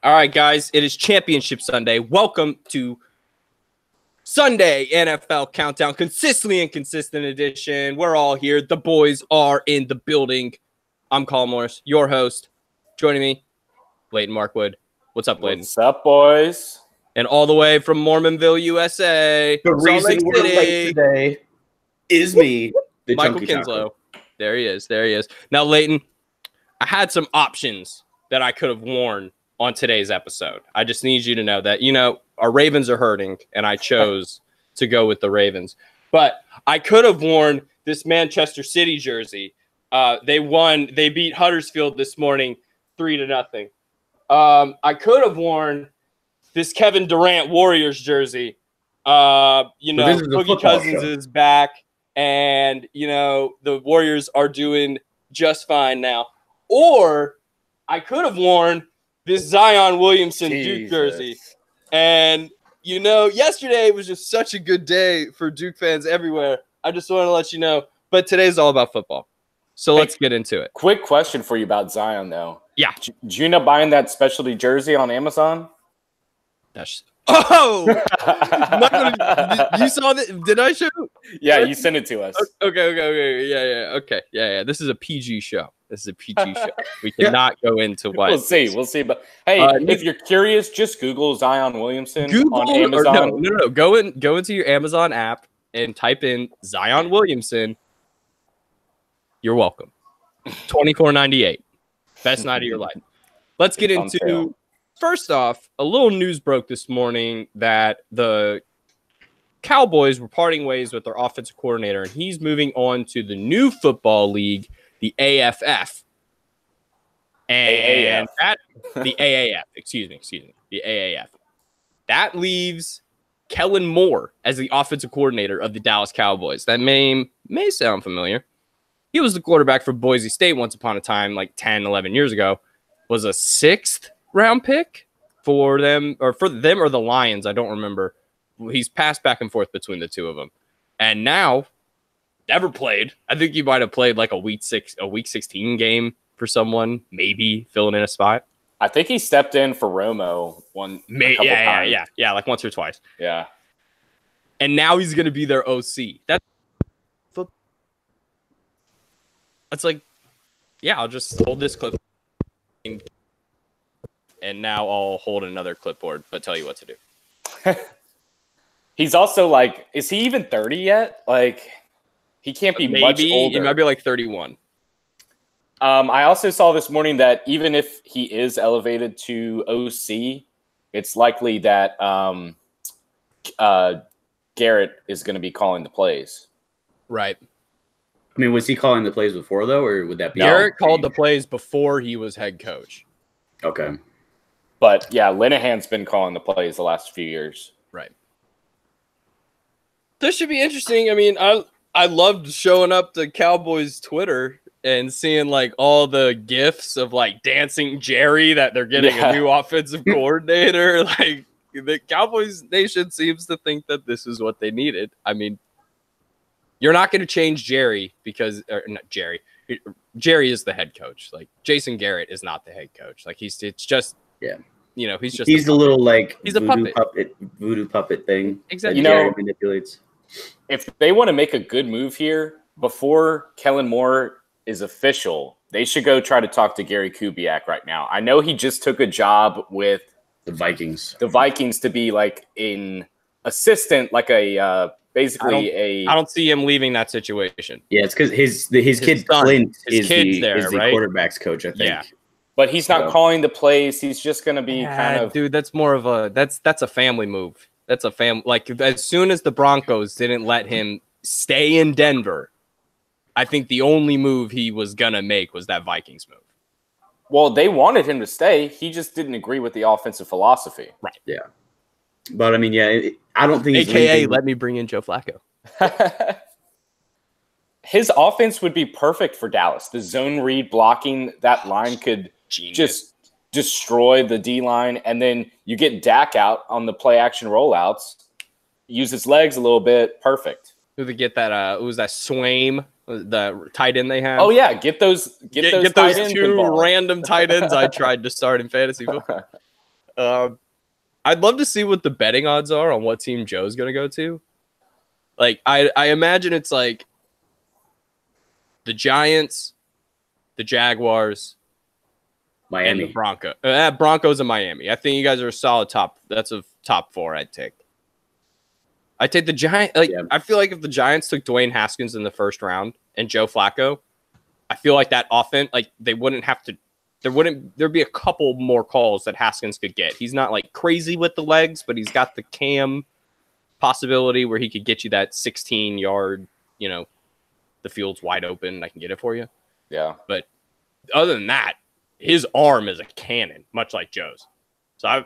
All right, guys, it is Championship Sunday. Welcome to Sunday NFL Countdown, consistently inconsistent edition. We're all here. The boys are in the building. I'm Colin Morris, your host. Joining me, Leighton Markwood. What's up, Leighton? What's up, boys? And all the way from Mormonville, USA. The reason we're late today is me, the Michael Chunky Kinslow. Taco. There he is. Now, Leighton, I had some options that I could have worn on today's episode. I just need you to know that, our Ravens are hurting, and I chose to go with the Ravens. But I could have worn this Manchester City jersey. They won. They beat Huddersfield this morning 3-0. I could have worn this Kevin Durant Warriors jersey. Boogie Cousins is back, and, the Warriors are doing just fine now. Or I could have worn this Zion Williamson Duke jersey. And, yesterday was just such a good day for Duke fans everywhere. I just want to let you know. But today's all about football. So let's get into it. Quick question for you about Zion, though. Yeah. Did you end up buying that specialty jersey on Amazon? Oh! You saw that? Did I show? Yeah, you sent it to us. Okay. Yeah. This is a PG show. We cannot go into what. We'll see. But hey, if you're curious, just Google Zion Williamson on Amazon. No. Go into your Amazon app and type in Zion Williamson. You're welcome. $24.98. Best night of your life. Let's get into. First off, a little news broke this morning that the Cowboys were parting ways with their offensive coordinator, and he's moving on to the new football league, the AFF. And the AAF. That leaves Kellen Moore as the offensive coordinator of the Dallas Cowboys. That name may sound familiar. He was the quarterback for Boise State once upon a time, like 10, 11 years ago. Was a 6th round pick for them or the Lions. I don't remember. He's passed back and forth between the two of them. And now never played. I think he might have played like a week 16 game for someone, maybe filling in a spot. I think he stepped in for Romo times. Yeah, like once or twice. Yeah. And now he's going to be their OC. That's like, yeah, I'll just hold this clip. And now I'll hold another clipboard, but tell you what to do. He's also like, is he even 30 yet? Like, he can't be much older. He might be like 31. I also saw this morning that even if he is elevated to OC, it's likely that Garrett is going to be calling the plays. Right. I mean, was he calling the plays before, though, or would that be? Garrett called the plays before he was head coach. Okay. But, yeah, Linehan's been calling the plays the last few years. Right. This should be interesting. I mean, I loved showing up to Cowboys Twitter and seeing, like, all the GIFs of, like, Dancing Jerry that they're getting a new offensive coordinator. Like, the Cowboys Nation seems to think that this is what they needed. I mean, you're not going to change Jerry because – or not Jerry. Jerry is the head coach. Like, Jason Garrett is not the head coach. Like, it's just – yeah, he's a little like he's a voodoo puppet thing. Exactly. Manipulates. If they want to make a good move here before Kellen Moore is official, they should go try to talk to Gary Kubiak right now. I know he just took a job with the Vikings. To be like an assistant, like a basically I don't see him leaving that situation. Yeah, it's because his kid Clint is the quarterback's coach. I think. Yeah. But he's not calling the plays. He's just going to be dude. That's more of a that's a family move. That's a family. Like, as soon as the Broncos didn't let him stay in Denver, I think the only move he was gonna make was that Vikings move. Well, they wanted him to stay. He just didn't agree with the offensive philosophy. Right. Yeah. But I mean, yeah, I don't think. AKA, let me bring in Joe Flacco. His offense would be perfect for Dallas. The zone read blocking, that line could just destroy the D-line, and then you get Dak out on the play-action rollouts, use his legs a little bit, perfect. Who they get that? Who's that? Swaim, the tight end they have. Oh yeah, get those two random tight ends I tried to start in fantasy football. I'd love to see what the betting odds are on what team Joe's going to go to. Like, I imagine it's like the Giants, the Jaguars, Miami, and the Broncos. Broncos and Miami. I think you guys are a solid top. That's a top 4 I'd take. I take the Giants. Like, yeah. I feel like if the Giants took Dwayne Haskins in the first round and Joe Flacco, I feel like that offense, like they wouldn't have to. There'd be a couple more calls that Haskins could get. He's not like crazy with the legs, but he's got the cam possibility where he could get you that 16-yard. You know, the field's wide open. I can get it for you. Yeah, but other than that, his arm is a cannon, much like Joe's. So I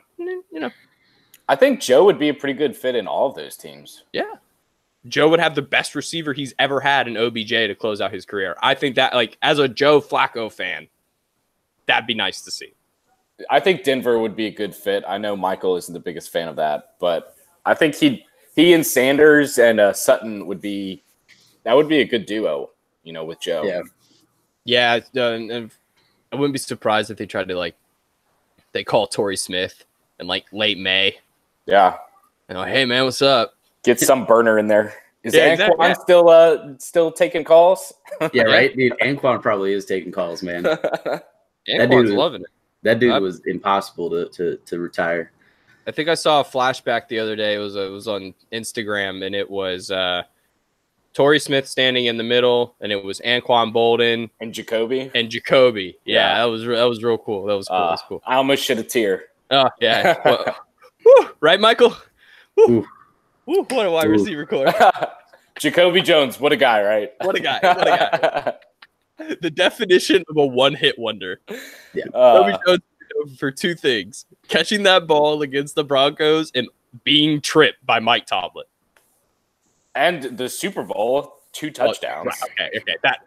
think Joe would be a pretty good fit in all of those teams. Yeah. Joe would have the best receiver he's ever had in OBJ to close out his career. I think that, like, as a Joe Flacco fan, that'd be nice to see. I think Denver would be a good fit. I know Michael isn't the biggest fan of that, but I think he and Sanders and Sutton would be a good duo, you know, with Joe. Yeah. And I wouldn't be surprised if they tried to, like, they call Torrey Smith in, like, late May. Yeah. You know, hey, man, what's up? Get some burner in there. Is Anquan still taking calls? Yeah, right? Dude, Anquan probably is taking calls, man. Anquan's loving it. That dude was impossible to retire. I think I saw a flashback the other day. It was on Instagram, and it was Torrey Smith standing in the middle, and it was Anquan Bolden and Jacoby. Yeah, that was real cool. That was cool. That was cool. I almost shed a tear. Oh yeah, woo, right, Michael? Woo. Woo, what a wide receiver core. Jacoby Jones, what a guy, right? What a guy. The definition of a one-hit wonder. Yeah. Jacoby Jones for 2 things: catching that ball against the Broncos and being tripped by Mike Tomlin. And the Super Bowl, 2 touchdowns.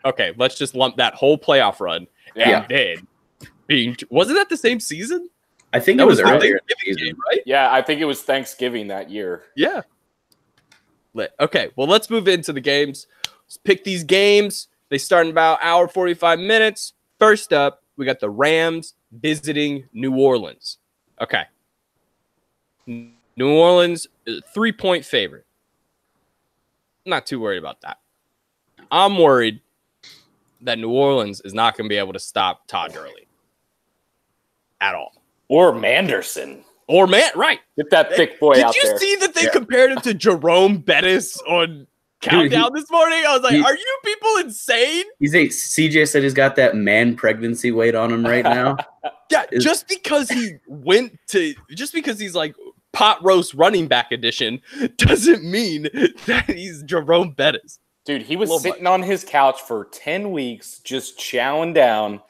Okay. Let's just lump that whole playoff run. Yeah. And then wasn't that the same season? I think it was earlier in the season, game, right? Yeah, I think it was Thanksgiving that year. Yeah. Okay, well, let's move into the games. Let's pick these games. They start in about an hour, 45 minutes. First up, we got the Rams visiting New Orleans. Okay. New Orleans is a 3-point favorite. I'm not too worried about that. I'm worried that New Orleans is not going to be able to stop Todd Gurley at all. Or Manderson. Right. Get that thick boy out there. Did you see that they compared him to Jerome Bettis on Countdown this morning? I was like, are you people insane? CJ said he's got that man pregnancy weight on him right now. Yeah, just because he's like pot roast running back edition doesn't mean that he's Jerome Bettis. Dude, he was sitting on his couch for 10 weeks, just chowing down,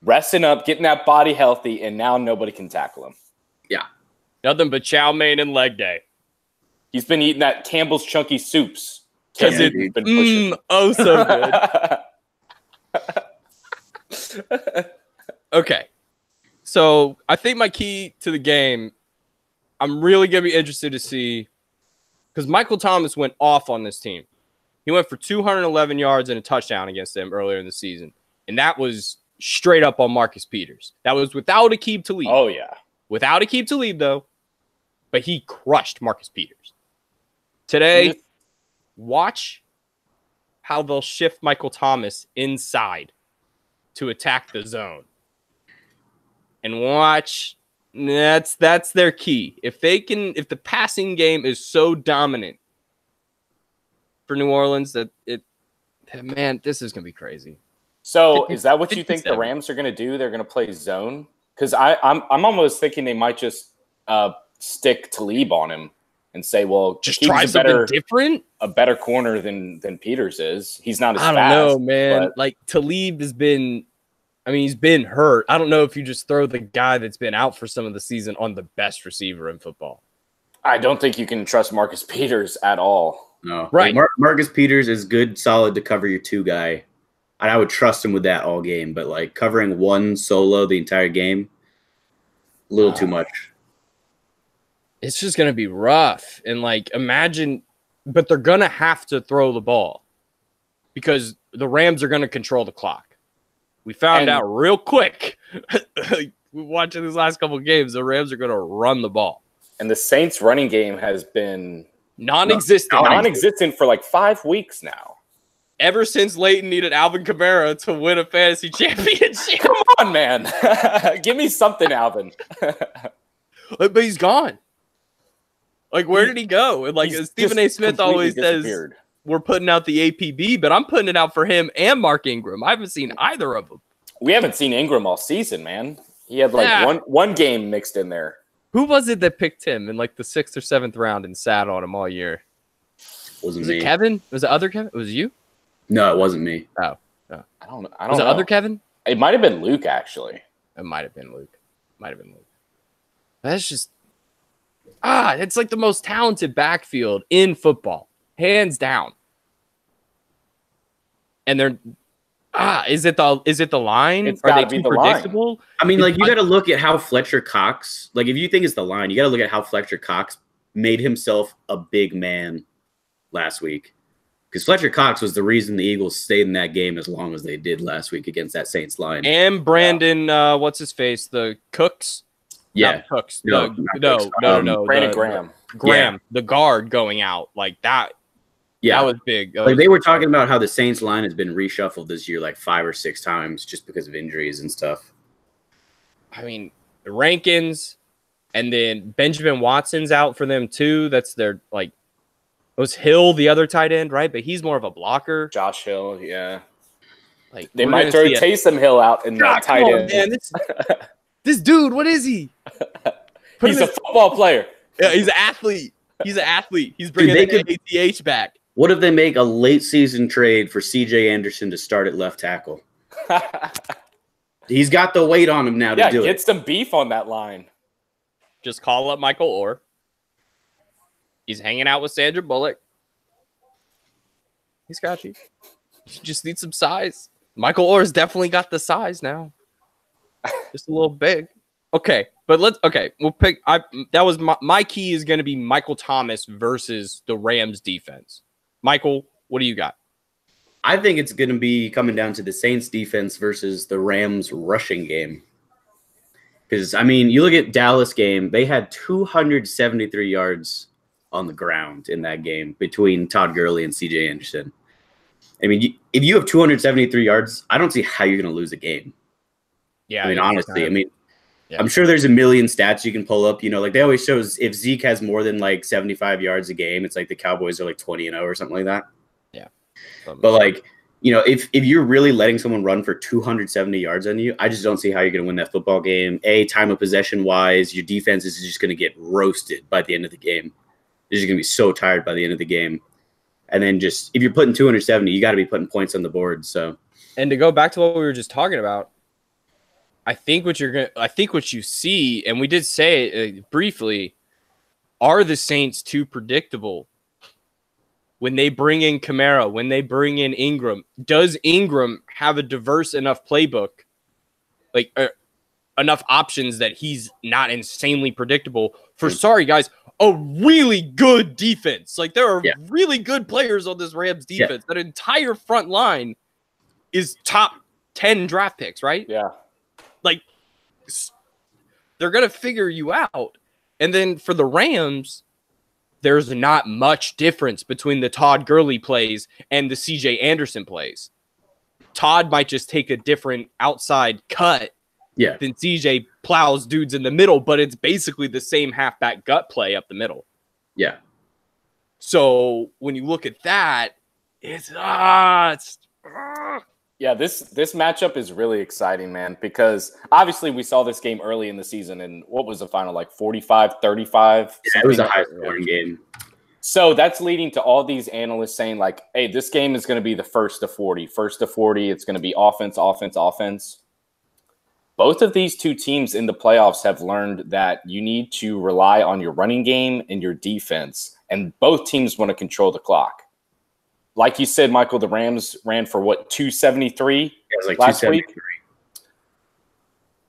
resting up, getting that body healthy, and now nobody can tackle him. Yeah. Nothing but chow mein and leg day. He's been eating that Campbell's Chunky Soups. Because it's been so good. Okay. So I think my key to the game, I'm really going to be interested to see, because Michael Thomas went off on this team. He went for 211 yards and a touchdown against them earlier in the season. And that was straight up on Marcus Peters. That was without Aqib Talib. Oh, yeah. Without Aqib Talib, though. But he crushed Marcus Peters. Today, watch how they'll shift Michael Thomas inside to attack the zone. And watch, that's their key. If the passing game is so dominant for New Orleans this is going to be crazy. So is that what you think the Rams are going to do? They're going to play zone? Because I'm almost thinking they might just stick Talib on him and say, well, just try something different. A better corner than Peters is. He's not as fast. I don't know, man. Like Talib has been, he's been hurt. I don't know if you just throw the guy that's been out for some of the season on the best receiver in football. I don't think you can trust Marcus Peters at all. No, right. Marcus Peters is good, solid to cover your 2 guy. And I would trust him with that all game, but like covering one solo the entire game, a little too much. It's just going to be rough. And like, imagine, but they're going to have to throw the ball because the Rams are going to control the clock. We found out real quick. watching these last couple of games, the Rams are going to run the ball. And the Saints running game has been non-existent for like 5 weeks now. Ever since Leighton needed Alvin Kamara to win a fantasy championship. Come on, man. Give me something, Alvin. But he's gone. Like, where did he go? And like Stephen A. Smith always says, we're putting out the APB, but I'm putting it out for him and Mark Ingram. I haven't seen either of them. We haven't seen Ingram all season, man. He had like one game mixed in there. Who was it that picked him in like the 6th or 7th round and sat on him all year? Was it Kevin? Was it other Kevin? Was it you? No, it wasn't me. Oh. I don't know. Was it other Kevin? It might have been Luke, actually. It might have been Luke. That's just it's like the most talented backfield in football, hands down. And they're is it the line? It's Are they be too the predictable? line. I mean, like, you got to look at how Fletcher Cox, like, if you think it's the line, you got to look at how Fletcher Cox made himself a big man last week. Because Fletcher Cox was the reason the Eagles stayed in that game as long as they did last week against that Saints line. And Brandon, what's his face? The Cooks? Yeah. Not Cooks. No. Brandon Graham. Graham, the guard going out. Like that. Yeah. That was big. Like, they were talking about how the Saints line has been reshuffled this year like 5 or 6 times just because of injuries and stuff. I mean, the Rankins, and then Benjamin Watson's out for them too. That's their like. It was Hill, the other tight end, right? But he's more of a blocker. Josh Hill, yeah. Like they might throw Taysom Hill out in that tight end. Man, this dude, what is he? He's a football player. Yeah, he's an athlete. He's bringing the ATH back. What if they make a late season trade for CJ Anderson to start at left tackle? He's got the weight on him now to do it. Get some beef on that line. Just call up Michael Orr. He's hanging out with Sandra Bullock. He's got you. You just need some size. Michael Orr's definitely got the size now. Just a little big. Okay, but we'll pick. That was my key is going to be Michael Thomas versus the Rams defense. Michael, what do you got? I think it's going to be coming down to the Saints defense versus the Rams rushing game. Because, I mean, you look at Dallas game, they had 273 yards on the ground in that game between Todd Gurley and CJ Anderson. I mean, if you have 273 yards, I don't see how you're going to lose a game. Yeah. I mean, honestly, I'm sure there's a million stats you can pull up. You know, like they always show if Zeke has more than like 75 yards a game, it's like the Cowboys are like 20-0 or something like that. Yeah. But like, you know, if you're really letting someone run for 270 yards on you, I just don't see how you're going to win that football game. Time of possession wise, your defense is just going to get roasted by the end of the game. You're just going to be so tired by the end of the game. And then just if you're putting 270, you got to be putting points on the board. So, and to go back to what we were just talking about, I think what you see, and we did say it briefly, are the Saints too predictable? When they bring in Kamara, when they bring in Ingram, does Ingram have a diverse enough playbook, like enough options that he's not insanely predictable for, sorry guys, a really good defense? Like there are really good players on this Rams defense. That entire front line is top 10 draft picks, right? Yeah. Like they're going to figure you out. And then for the Rams, there's not much difference between the Todd Gurley plays and the CJ Anderson plays. Todd might just take a different outside cut than CJ plows dudes in the middle, but it's basically the same halfback gut play up the middle. Yeah. So when you look at that, it's yeah, this matchup is really exciting, man, because obviously we saw this game early in the season, and what was the final, like 45-35? Yeah, it was a high-scoring game. So that's leading to all these analysts saying, like, hey, this game is going to be the first to 40. First to 40, it's going to be offense, offense, offense. Both of these two teams in the playoffs have learned that you need to rely on your running game and your defense, and both teams want to control the clock. Like you said, Michael, the Rams ran for, what, 273 like last week?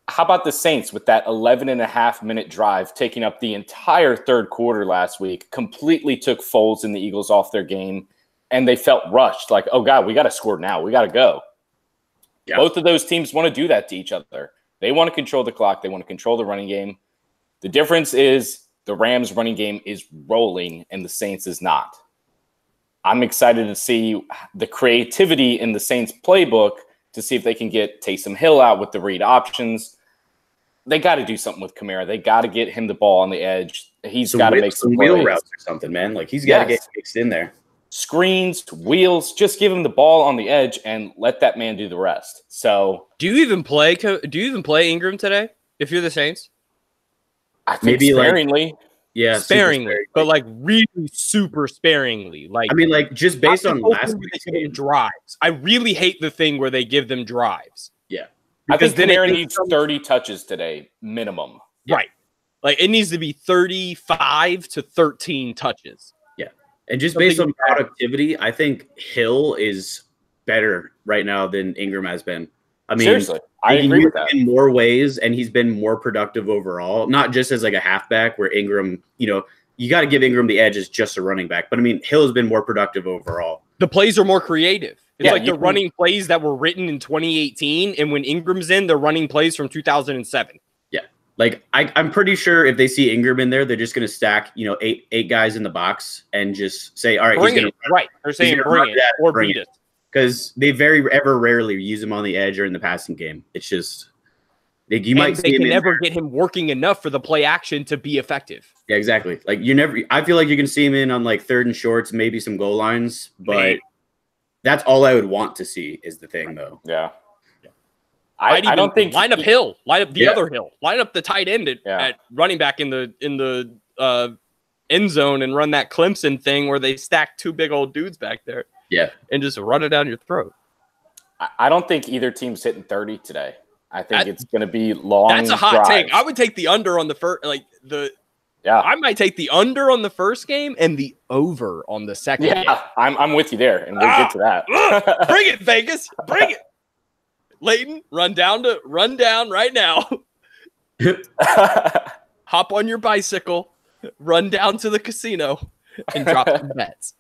How about the Saints with that 11.5-minute drive taking up the entire third quarter last week, completely took Foles and the Eagles off their game, and they felt rushed, like, oh, God, we got to score now. We got to go. Yeah. Both of those teams want to do that to each other. They want to control the clock. They want to control the running game. The difference is the Rams running game is rolling and the Saints is not. I'm excited to see the creativity in the Saints playbook to see if they can get Taysom Hill out with the read options. They got to do something with Kamara. They got to get him the ball on the edge. He's got to make some wheel plays. routes or something, man. Like he's got to get fixed in there. Screens, wheels, just give him the ball on the edge and let that man do the rest. So, do you even play Ingram today if you're the Saints? I think maybe sparingly. Sparingly, but like really super sparingly. Like I mean, like just based on last week's game drives. I really hate the thing where they give them drives. Yeah. Because I think Kamara needs 30 touches today, minimum. Right. Like it needs to be 35 to 13 touches. Yeah. And just based on productivity, I think Hill is better right now than Ingram has been. I mean, seriously, I agree with that. In more ways, and he's been more productive overall, not just as like a halfback where Ingram, you got to give Ingram the edge as just a running back. But I mean, Hill has been more productive overall. The plays are more creative. It's like the running plays that were written in 2018, and when Ingram's in, they're running plays from 2007. Yeah. Like I'm pretty sure if they see Ingram in there, they're just going to stack, eight guys in the box and just say, all right, bring it. Right. They're saying bring it or beat it. Because they ever rarely use him on the edge or in the passing game. It's just they can never get him working enough for the play action to be effective. Yeah, exactly. Like I feel like you can see him in on like 3rd and shorts, maybe some goal lines, but that's all I would want to see is the thing, though. Yeah. I don't think line up Hill, line up the other Hill, line up the tight end at running back in the end zone and run that Clemson thing where they stack 2 big old dudes back there. Yeah. And just run it down your throat. I don't think either team's hitting 30 today. I think it's going to be long. That's a hot take. I would take the under on the first, I might take the under on the first game and the over on the second game. I'm with you there, and we'll get to that. Bring it, Vegas. Bring it. Leighton, run down right now. Hop on your bicycle, run down to the casino, and drop some bets.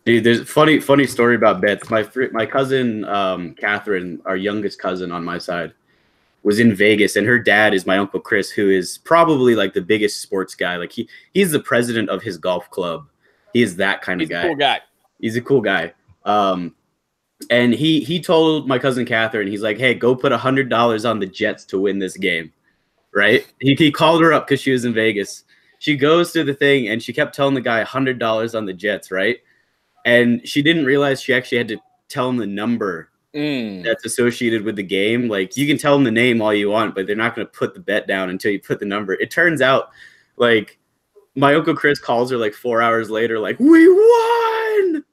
Dude, there's a funny story about bets. My cousin, Catherine, our youngest cousin on my side, was in Vegas, and her dad is my Uncle Chris, who is probably like the biggest sports guy. Like he's the president of his golf club. He is that kind of guy. He's a cool guy. He's a cool guy. And he told my cousin Catherine, he's like, hey, go put $100 on the Jets to win this game. Right? He called her up because she was in Vegas. She goes to the thing, and she kept telling the guy $100 on the Jets, right? And she didn't realize she actually had to tell him the number that's associated with the game. Like, you can tell them the name all you want, but they're not going to put the bet down until you put the number. It turns out, like, my Uncle Chris calls her like 4 hours later, like, we won!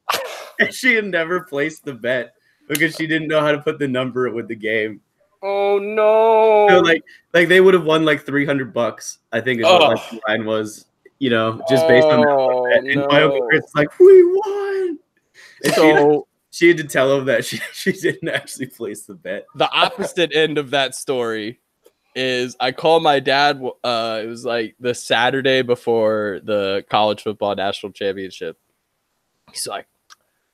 And she had never placed the bet because she didn't know how to put the number with the game. Oh, no. So, like they would have won like $300, I think is what the line was. Just based on that. And my Uncle Chris is like, we won. And so she had to tell him that she didn't actually place the bet. The opposite end of that story is I called my dad. It was like the Saturday before the college football national championship. He's like,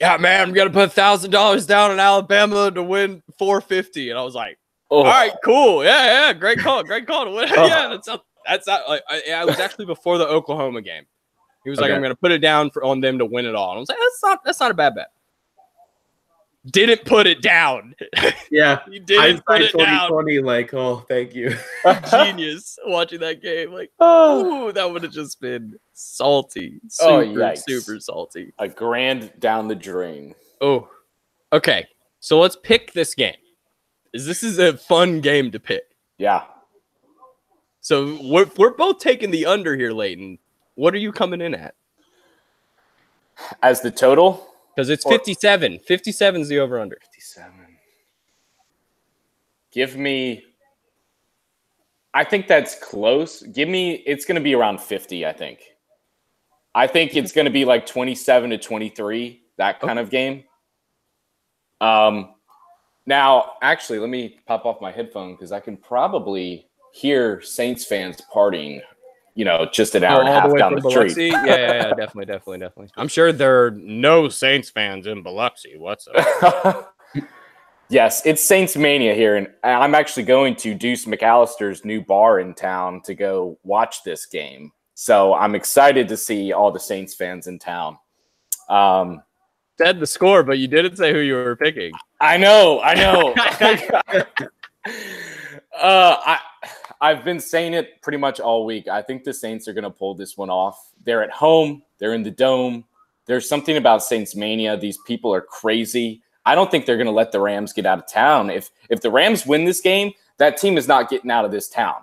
yeah, man, we got to put $1,000 down in Alabama to win $450. And I was like, all right, cool. Yeah, great call. Yeah, that's not like I was actually before the Oklahoma game. He was like, I'm going to put it down on them to win it all. And I was like, that's not a bad bet. Didn't put it down. Yeah. You didn't put it 2020, down. Like, oh, thank you. Genius watching that game. Like, ooh, that would have just been salty. Super salty. A grand down the drain. Oh, okay. So let's pick this game. This is a fun game to pick. Yeah. So we're both taking the under here, Leighton. What are you coming in at? As the total? Because it's 57. 57 is the over-under. 57. Give me... I think that's close. It's going to be around 50, I think. I think it's going to be like 27 to 23, that kind of game. Now, actually, let me pop off my headphone because I can probably hear Saints fans partying, just an hour and a half down the street. Yeah, definitely. I'm sure there are no Saints fans in Biloxi whatsoever. Yes, it's Saints Mania here, and I'm actually going to Deuce McAllister's new bar in town to go watch this game. So I'm excited to see all the Saints fans in town. Said the score, but you didn't say who you were picking. I know. I've been saying it pretty much all week. I think the Saints are going to pull this one off. They're at home. They're in the Dome. There's something about Saints Mania. These people are crazy. I don't think they're going to let the Rams get out of town. If the Rams win this game, that team is not getting out of this town.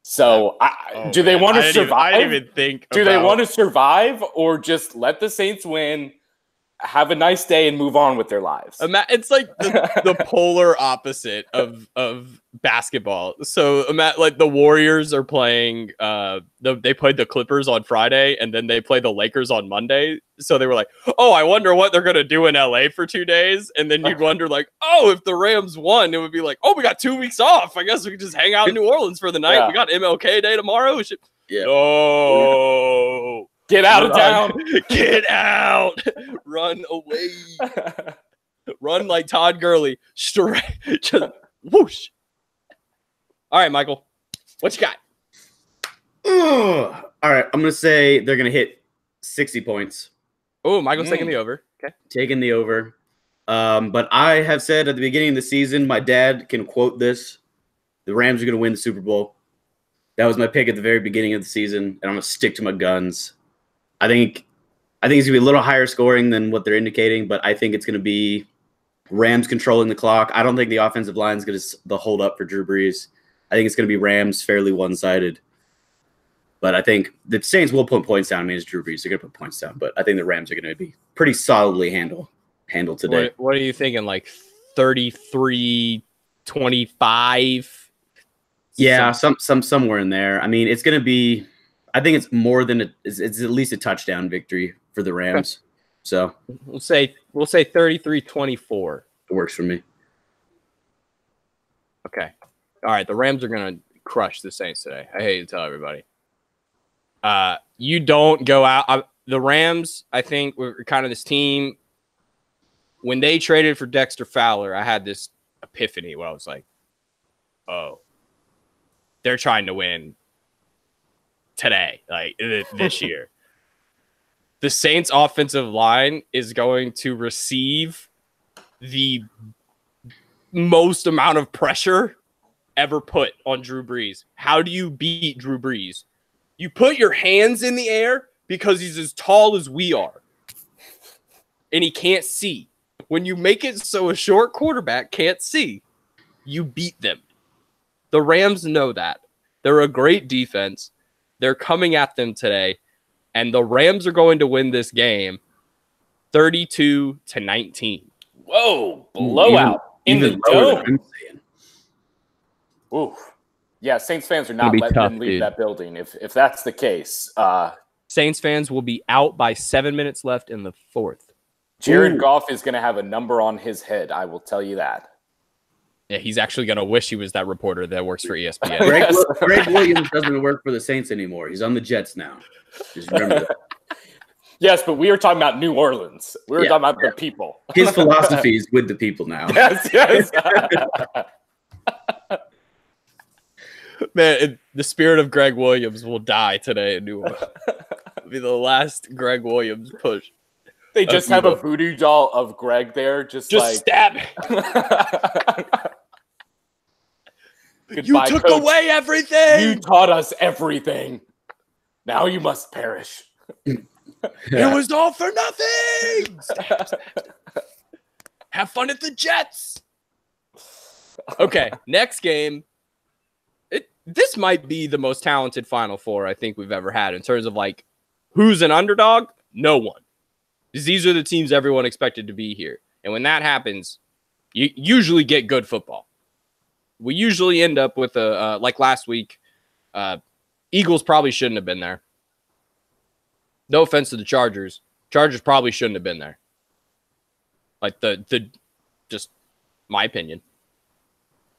So do they want to survive? I didn't even think. Do they want to survive or just let the Saints win, have a nice day, and move on with their lives? It's like the polar opposite of basketball. So like the Warriors are playing. They played the Clippers on Friday, and then they play the Lakers on Monday. So they were like, "Oh, I wonder what they're gonna do in LA for 2 days." And then you'd wonder, like, "Oh, if the Rams won, it would be like, oh, we got 2 weeks off. I guess we could just hang out in New Orleans for the night. Yeah. We got MLK Day tomorrow. We should." Yeah. Oh. Get out of town. Get out. Run away. Run like Todd Gurley. Straight. Just whoosh. All right, Michael. What you got? All right. I'm going to say they're going to hit 60 points. Oh, Michael's taking the over. Okay. Taking the over. But I have said at the beginning of the season, my dad can quote this. The Rams are going to win the Super Bowl. That was my pick at the very beginning of the season, and I'm going to stick to my guns. I think it's going to be a little higher scoring than what they're indicating, but I think it's going to be Rams controlling the clock. I don't think the offensive line is going to hold up for Drew Brees. I think it's going to be Rams fairly one-sided. But I think the Saints will put points down. I mean, it's Drew Brees. They're going to put points down. But I think the Rams are going to be pretty solidly handled today. What are you thinking, like 33-25? Yeah, somewhere in there. I mean, it's going to be – I think it's more than it's at least a touchdown victory for the Rams. So we'll say 33-24. It works for me. Okay. All right, the Rams are going to crush the Saints today. I hate to tell everybody. You don't go out. The Rams, I think, were kind of this team. When they traded for Dexter Fowler, I had this epiphany where I was like, oh, they're trying to win today, like this year. The Saints offensive line is going to receive the most amount of pressure ever put on Drew Brees. How do you beat Drew Brees? You put your hands in the air because he's as tall as we are and he can't see. When you make it so a short quarterback can't see, you beat them. The Rams know that. They're a great defense. They're coming at them today, and the Rams are going to win this game 32-19. Whoa, blowout in the Dome. Ooh. Yeah, Saints fans are not letting them leave that building if that's the case. Saints fans will be out by 7 minutes left in the fourth. Jared Goff is going to have a number on his head, I will tell you that. Yeah, he's actually going to wish he was that reporter that works for ESPN. Greg Williams doesn't work for the Saints anymore. He's on the Jets now. Just remember that. Yes, but we were talking about New Orleans. We were talking about the people. His philosophy is with the people now. Yes. Man, the spirit of Greg Williams will die today in New Orleans. It'll be the last Greg Williams push. They just have a voodoo doll of Greg there, just like stab it. You took Coach. away everything. You taught us everything. Now you must perish. It was all for nothing. Stab. Have fun at the Jets. Okay, next game. This might be the most talented Final Four I think we've ever had in terms of like who's an underdog. No one. These are the teams everyone expected to be here. And when that happens, you usually get good football. We usually end up with like last week, Eagles probably shouldn't have been there. No offense to the Chargers. Chargers probably shouldn't have been there. Like just my opinion.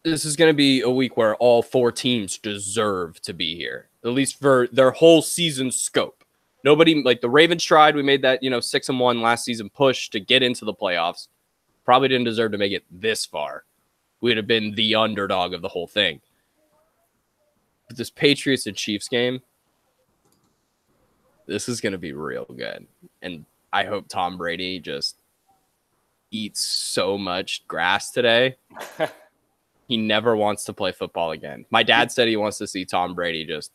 This is going to be a week where all four teams deserve to be here, at least for their whole season scope. Nobody, like the Ravens tried. We made that 6-1 last season push to get into the playoffs. Probably didn't deserve to make it this far. We'd have been the underdog of the whole thing. But this Patriots and Chiefs game, this is going to be real good. And I hope Tom Brady just eats so much grass today. He never wants to play football again. My dad said he wants to see Tom Brady just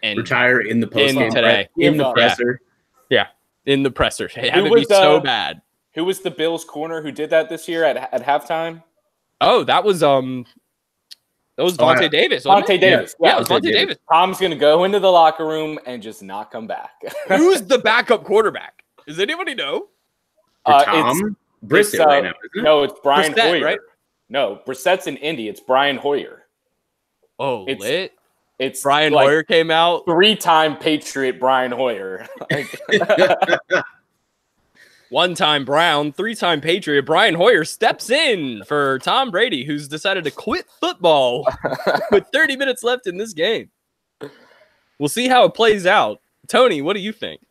retire in the post game today. In the presser. Yeah, in the presser. It would be so bad. Who was the Bills corner who did that this year at halftime? Oh, that was Vontae Davis. Vontae Davis. Yeah, it was Vontae Davis. Tom's going to go into the locker room and just not come back. Who's the backup quarterback? Does anybody know? Tom? Brissett right now, isn't it? No, it's Brian Brissett, Hoyer. Right? No, Brissett's in Indy. It's Brian Hoyer. Oh, lit. It's Brian Hoyer came out. 3-time Patriot Brian Hoyer. One-time Brown, 3-time Patriot. Brian Hoyer steps in for Tom Brady, who's decided to quit football with 30 minutes left in this game. We'll see how it plays out. Tony, what do you think?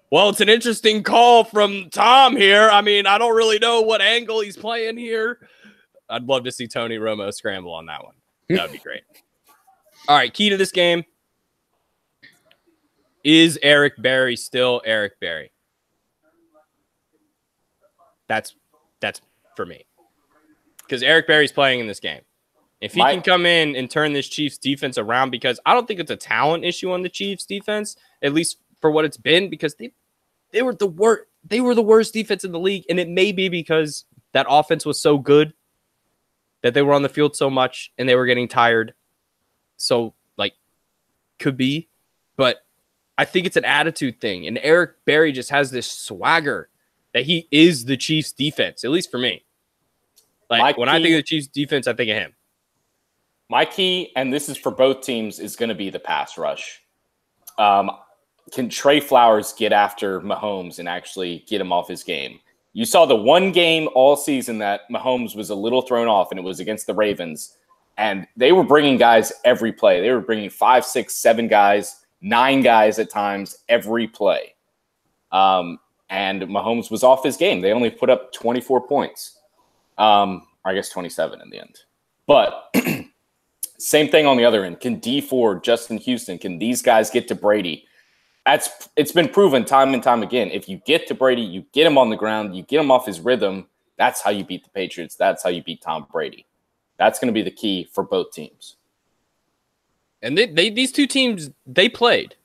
Well, it's an interesting call from Tom here. I mean, I don't really know what angle he's playing here. I'd love to see Tony Romo scramble on that one. That would be great. All right, key to this game. Is Eric Berry still Eric Berry? That's for me. Because Eric Berry's playing in this game. If he can come in and turn this Chiefs defense around, because I don't think it's a talent issue on the Chiefs defense, at least for what it's been, because they were the worst defense in the league, and it may be because that offense was so good that they were on the field so much and they were getting tired. So, could be. But I think it's an attitude thing, and Eric Berry just has this swagger that he is the Chiefs defense, at least for me. When I think of the Chiefs defense, I think of him. My key, and this is for both teams, is going to be the pass rush. Can Trey Flowers get after Mahomes and actually get him off his game? You saw the one game all season that Mahomes was a little thrown off, and it was against the Ravens. And they were bringing guys every play. They were bringing 5, 6, 7 guys, 9 guys at times every play. And Mahomes was off his game. They only put up 24 points. I guess 27 in the end. But same thing on the other end. Can Dee Ford, Justin Houston, can these guys get to Brady? It's been proven time and time again. If you get to Brady, you get him on the ground, you get him off his rhythm, that's how you beat the Patriots. That's how you beat Tom Brady. That's going to be the key for both teams. And these two teams, they played.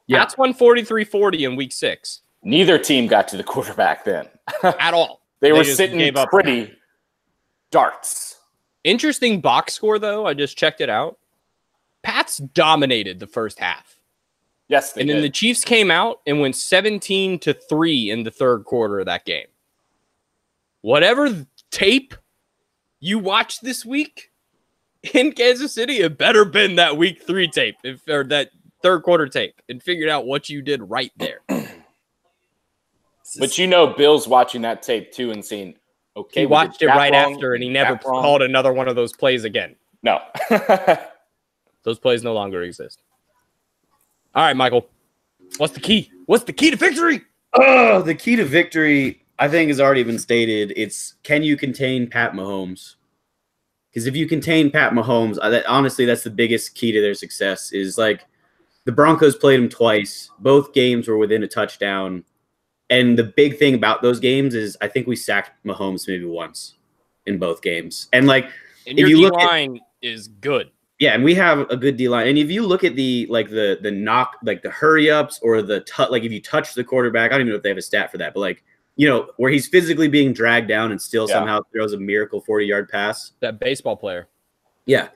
Yeah. That's 143-40 in week 6. Neither team got to the quarterback then. At all. They were sitting pretty darts. Interesting box score, though. I just checked it out. Pats dominated the first half. Yes, they did. And then the Chiefs came out and went 17-3 in the third quarter of that game. Whatever tape you watched this week in Kansas City, it better been that week 3 tape or that third quarter tape and figured out what you did right there. But Bill's watching that tape too and seeing, okay, he watched it right after and he never called another one of those plays again. No. Those plays no longer exist. All right, Michael. What's the key? What's the key to victory? Oh, the key to victory, I think, has already been stated. It's, can you contain Pat Mahomes? Because if you contain Pat Mahomes, honestly, that's the biggest key to their success. Is the Broncos played him twice. Both games were within a touchdown. And the big thing about those games is I think we sacked Mahomes maybe once in both games. And and your D-line is good. Yeah, and we have a good D-line. And if you look at the knock, the hurry ups or if you touch the quarterback, I don't even know if they have a stat for that, but where he's physically being dragged down and still somehow throws a miracle 40-yard pass. That baseball player. Yeah,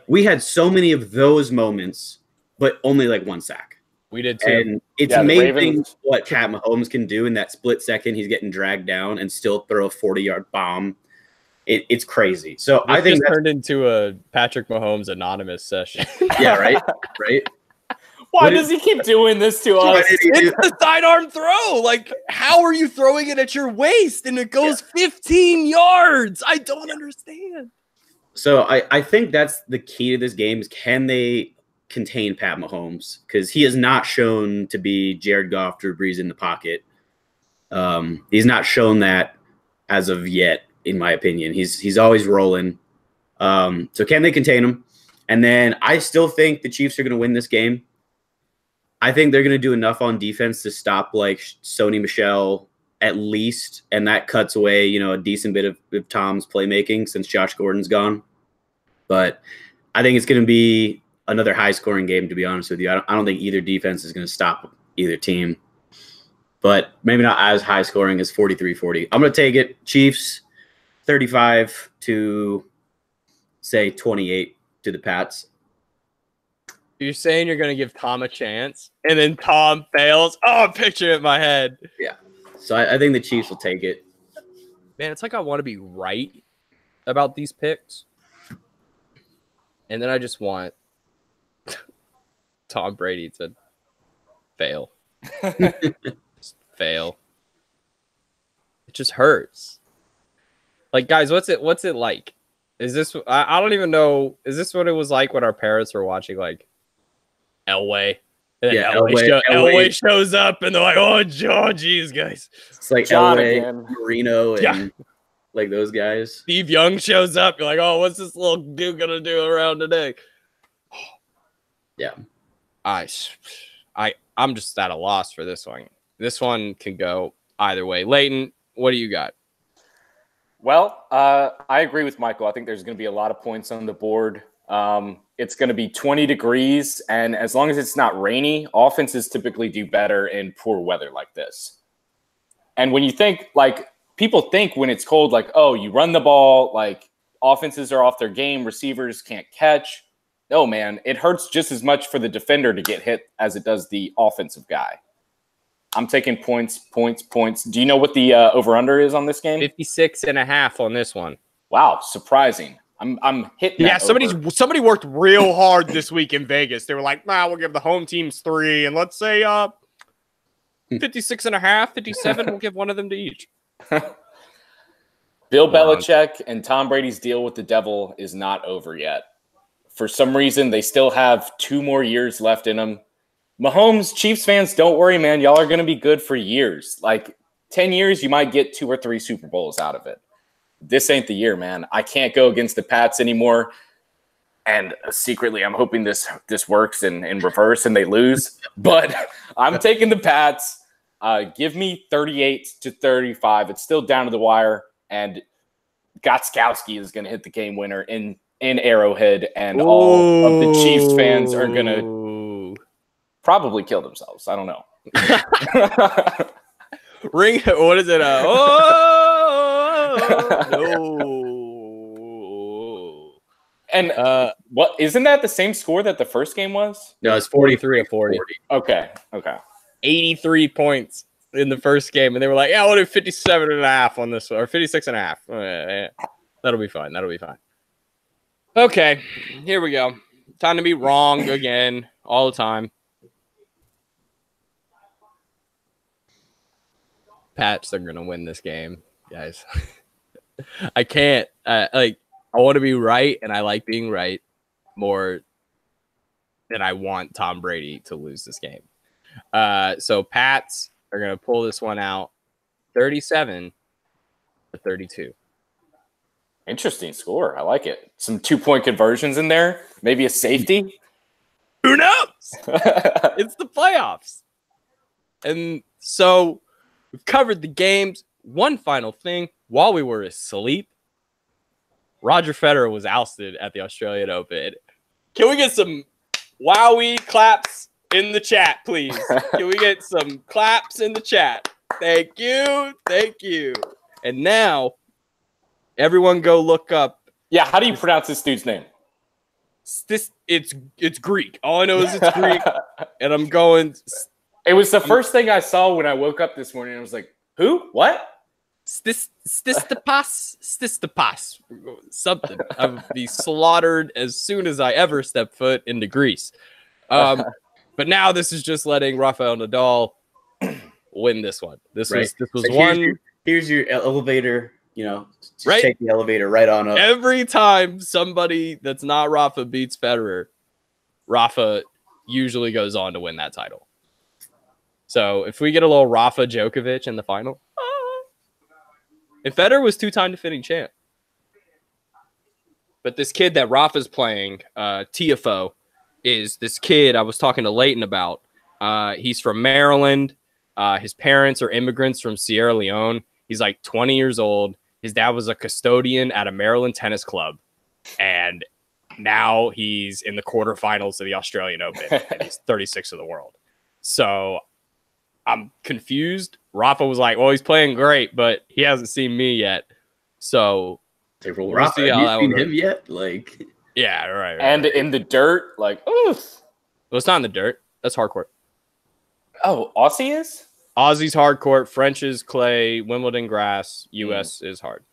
we had so many of those moments, but only one sack. We did too. And it's amazing what Pat Mahomes can do in that split second. He's getting dragged down and still throw a 40-yard bomb. It's crazy. So I think that's turned into a Patrick Mahomes anonymous session. Yeah, right. Why does he keep doing this to us? It's the sidearm throw. How are you throwing it at your waist and it goes 15 yards? I don't understand. So I think that's the key to this game is, can they contain Pat Mahomes? Because he has not shown to be Jared Goff, Drew Brees in the pocket. He's not shown that as of yet, in my opinion. He's always rolling. So can they contain him? And then I still think the Chiefs are going to win this game. I think they're going to do enough on defense to stop like Sony Michel at least, and that cuts away, you know, a decent bit of Tom's playmaking since Josh Gordon's gone. But I think it's going to be another high-scoring game, to be honest with you. I don't think either defense is going to stop either team. But maybe not as high-scoring as 43-40. I'm going to take it. Chiefs 35 to, say, 28 to the Pats. You're saying you're going to give Tom a chance, and then Tom fails? Oh, picture it in my head. Yeah. So I think the Chiefs will take it. Man, it's like I want to be right about these picks. And then I just want Tom Brady to fail. Just fail. It just hurts. Like, guys, what's it like? Is this I don't even know. Is this what it was like when our parents were watching like Elway? And Yeah, Elway shows up and they're like, oh, geez, guys. It's like John Elway, again. Marino, and like those guys. Steve Young shows up. You're like, oh, what's this little dude gonna do around today? Yeah. I'm just at a loss for this one. This one can go either way. Leighton, what do you got? Well, I agree with Michael. I think there's going to be a lot of points on the board. It's going to be 20 degrees, and as long as it's not rainy, offenses typically do better in poor weather like this. And when you think, like, people think when it's cold, like, oh, you run the ball, like, offenses are off their game, receivers can't catch. No, man, it hurts just as much for the defender to get hit as it does the offensive guy. I'm taking points. Do you know what the over-under is on this game? 56.5 on this one. Wow, surprising. I'm hitting. Yeah, somebody worked real hard this week in Vegas. They were like, nah, we'll give the home teams 3, and let's say 56.5, 57, we'll give one of them to each. Bill Belichick and Tom Brady's deal with the devil is not over yet. For some reason, they still have 2 more years left in them. Mahomes, Chiefs fans, don't worry, man. Y'all are going to be good for years. Like 10 years, you might get 2 or 3 Super Bowls out of it. This ain't the year, man. I can't go against the Pats anymore. And secretly, I'm hoping this works in reverse and they lose. But I'm taking the Pats. Give me 38-35. It's still down to the wire. And Gostkowski is going to hit the game winner in Arrowhead. And all of the Chiefs fans are going to probably kill themselves. I don't know. Ring, what is it? No. And what isn't that the same score that the first game was? No, it's 43-40. Okay. 83 points in the first game, and they were like, yeah, we'll do 57.5 on this one, or 56.5. That'll be fine. Okay, here we go. Time to be wrong again, all the time. Pats are gonna win this game, guys. I can't. I want to be right, and I like being right more than I want Tom Brady to lose this game. So Pats are gonna pull this one out, 37-32. Interesting score. I like it. Some 2-point conversions in there. Maybe a safety. Who knows? It's the playoffs, and so. We've covered the games. One final thing. While we were asleep, Roger Federer was ousted at the Australian Open. Can we get some wowie claps in the chat, please? Can we get some claps in the chat? Thank you. And now, everyone go look up. Yeah, how do you pronounce this dude's name? It's Greek. All I know is it's Greek. And I'm going... It was the first thing I saw when I woke up this morning. I was like, who? What? Tsitsipas. Something. I would be slaughtered as soon as I ever step foot into Greece. But now this is just letting Rafael Nadal win this one. This was so one. Here's your elevator. You know, just take the elevator right on up. Every time somebody that's not Rafa beats Federer, Rafa usually goes on to win that title. So if we get a little Rafa Djokovic in the final, and Federer was 2-time defending champ. But this kid that Rafa's playing, TFO, is this kid I was talking to Leighton about. He's from Maryland. His parents are immigrants from Sierra Leone. He's like 20 years old. His dad was a custodian at a Maryland tennis club. And now he's in the quarterfinals of the Australian Open. And he's 36 of the world. So I'm confused. Rafa was like, well, he's playing great, but he hasn't seen me yet. So we'll Rafa, have you seen him yet? Like, yeah, right. And in the dirt, like, oof. Well, it's not in the dirt. That's hardcourt. Oh, Aussie is? Aussie's hardcourt, French is clay, Wimbledon grass, US is hard.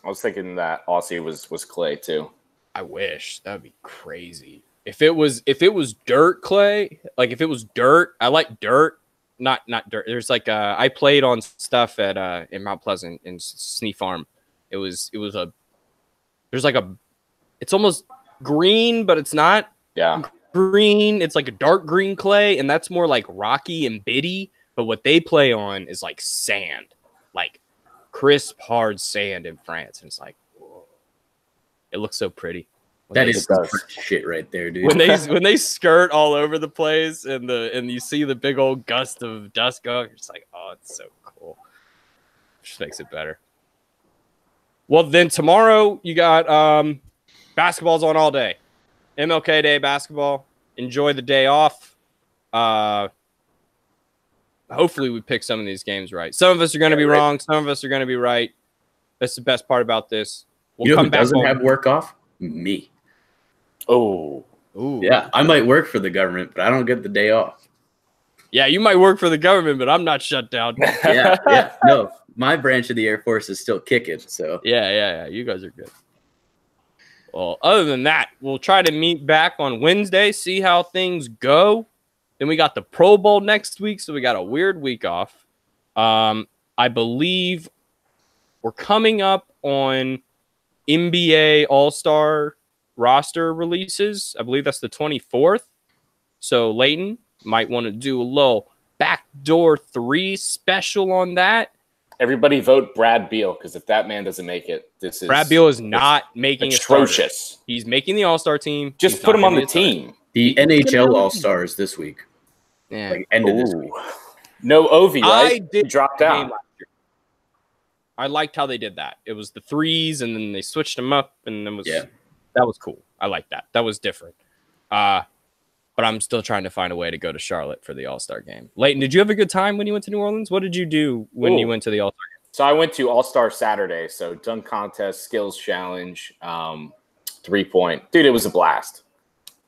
I was thinking that Aussie was clay too. I wish. That'd be crazy. If it was dirt clay, like if it was dirt, I like dirt, not dirt. There's like I played on stuff at in Mount Pleasant in Snee Farm. It was there's like it's almost green, but it's not green. It's like a dark green clay, and that's more like rocky and bitty. But what they play on is like sand, like crisp, hard sand in France. And it's like, whoa. It looks so pretty. That is shit right there, dude. When they skirt all over the place and you see the big old gust of dust going, you're just like, oh, it's so cool. Just makes it better. Well, then tomorrow you got basketball's on all day. MLK Day basketball. Enjoy the day off. Hopefully we pick some of these games right. Some of us are going to be wrong. Some of us are going to be right. That's the best part about this. We'll come back. Doesn't have work off? Me. Oh. Ooh. Yeah, I might work for the government, but I don't get the day off. Yeah, you might work for the government, but I'm not shut down. yeah. No, my branch of the Air Force is still kicking. So yeah. You guys are good. Well, other than that, we'll try to meet back on Wednesday, see how things go. Then we got the Pro Bowl next week, so we got a weird week off. I believe we're coming up on NBA All-Star roster releases. I believe that's the 24th. So Leighton might want to do a little backdoor 3 special on that. Everybody vote Brad Beal, because if that man doesn't make it, Brad Beal is not making atrocious. He's making the All-Star team. Just put him on the team. The NHL All-Stars this week. Yeah. Like end of this week. No Ovi, right? I did drop down. I liked how they did that. It was the 3s, and then they switched them up, and that was cool. I like that. That was different. But I'm still trying to find a way to go to Charlotte for the All-Star game. Leighton, did you have a good time when you went to New Orleans? What did you do when you went to the All-Star game? So I went to All-Star Saturday. So dunk contest, skills challenge, 3-point. Dude, it was a blast.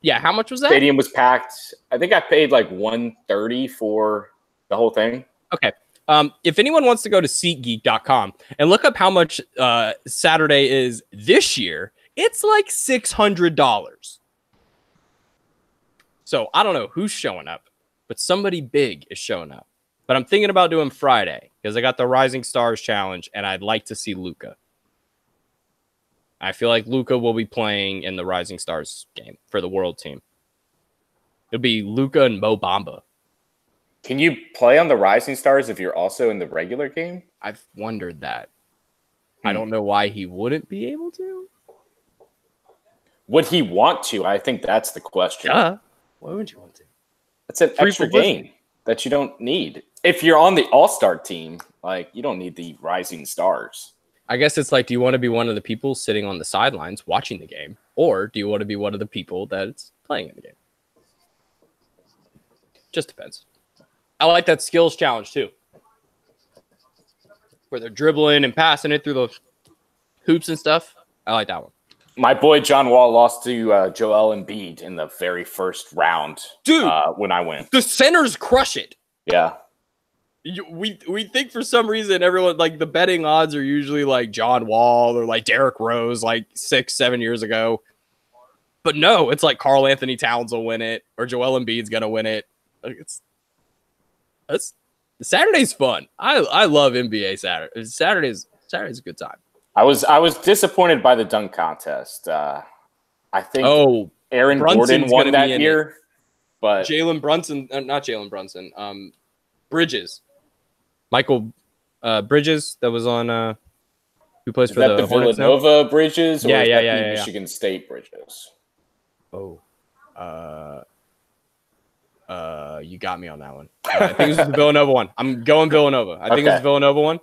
Yeah, how much was that? Stadium was packed. I think I paid like $130 for the whole thing. Okay. If anyone wants to go to SeatGeek.com and look up how much Saturday is this year, it's like $600. So I don't know who's showing up, but somebody big is showing up. But I'm thinking about doing Friday because I got the Rising Stars Challenge, and I'd like to see Luka. I feel like Luka will be playing in the Rising Stars game for the world team. It'll be Luka and Mo Bamba. Can you play on the Rising Stars if you're also in the regular game? I've wondered that. I don't know why he wouldn't be able to. Would he want to? I think that's the question. Why would you want to? It's an extra game that you don't need. If you're on the All-Star team, like, you don't need the Rising Stars. I guess it's like, do you want to be one of the people sitting on the sidelines watching the game? Or do you want to be one of the people that's playing in the game? Just depends. I like that skills challenge too. Where they're dribbling and passing it through the hoops and stuff. I like that one. My boy John Wall lost to Joel Embiid in the very first round. Dude, when I went. The centers crush it. Yeah. We think for some reason everyone, like, the betting odds are usually like John Wall or like Derrick Rose like 6-7 years ago. But no, it's like Karl Anthony Towns will win it or Joel Embiid's gonna win it. Like, Saturday's fun. I love NBA Saturday. Saturday's a good time. I was disappointed by the dunk contest. I think Aaron Brunson's Gordon won that year, but Jalen Brunson, not Jalen Brunson. Bridges. Michael Bridges that was on who plays for the Hornets Villanova now? Bridges? Or yeah. Michigan State Bridges. Oh. You got me on that one. I think this is the Villanova one. I'm going Villanova. I think it's the Villanova one.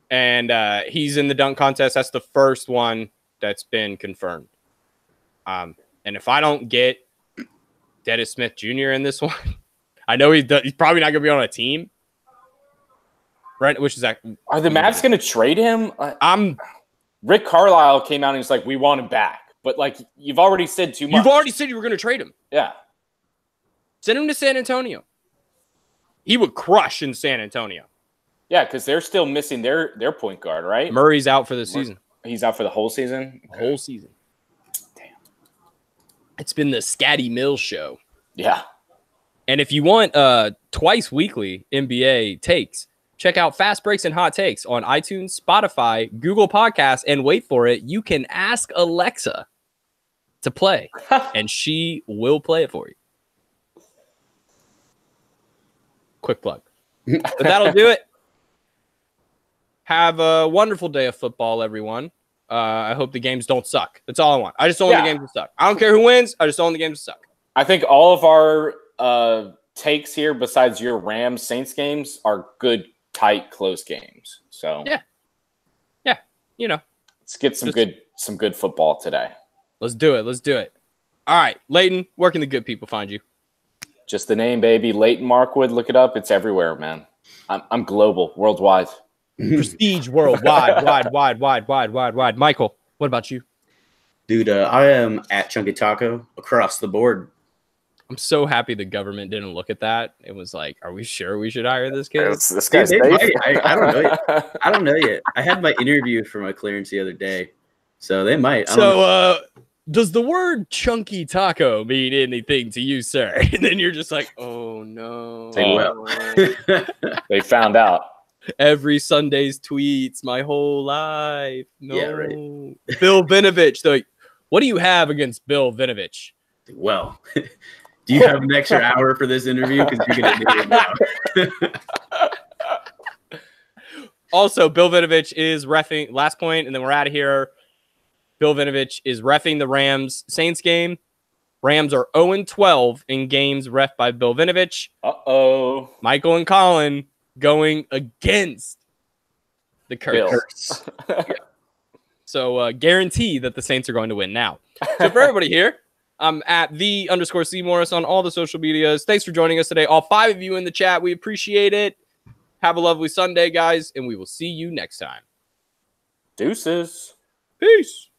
And he's in the dunk contest. That's the first one that's been confirmed. And if I don't get Dennis Smith Jr. in this one, I know he's probably not going to be on a team. Right? Which is that? Are the Mavs going to trade him? Rick Carlisle came out and he's like, "We want him back," but like you've already said too much. You've already said you were going to trade him. Yeah. Send him to San Antonio. He would crush in San Antonio. Yeah, because they're still missing their point guard, right? Murray's out for the season. He's out for the whole season? The whole season. Damn. It's been the Scatty Mills show. Yeah. And if you want twice weekly NBA takes, check out Fast Breaks and Hot Takes on iTunes, Spotify, Google Podcasts, and wait for it, you can ask Alexa to play, and she will play it for you. Quick plug. But that'll do it. Have a wonderful day of football, everyone. I hope the games don't suck. That's all I want. I just don't want the games to suck. I don't care who wins. I just don't want the games to suck. I think all of our takes here, besides your Rams Saints games, are good, tight, close games. So yeah, you know, let's get some good football today. Let's do it. All right, Leighton, where can the good people find you? Just the name, baby. Leighton Markwood. Look it up. It's everywhere, man. I'm global, worldwide. Prestige worldwide, wide. Michael, what about you? Dude, I am at Chunky Taco across the board. I'm so happy the government didn't look at that. It was like, are we sure we should hire this kid? This guy's I don't know yet. I don't know yet. I had my interview for my clearance the other day, so they might. Does the word chunky taco mean anything to you, sir? And then you're just like, oh no. They found out. Every Sunday's tweets my whole life. No. Yeah, right. Bill Vinovich. Like, what do you have against Bill Vinovich? Well, do you have an extra hour for this interview? Because you're going to do it now. Also, Bill Vinovich is reffing, last point, and then we're out of here. Bill Vinovich is reffing the Rams Saints game. Rams are 0-12 in games reffed by Bill Vinovich. Uh-oh. Michael and Colin going against the curse. So guarantee that the Saints are going to win now. So for everybody here, I'm at _C Morris on all the social medias. Thanks for joining us today. All 5 of you in the chat. We appreciate it. Have a lovely Sunday, guys, and we will see you next time. Deuces. Peace.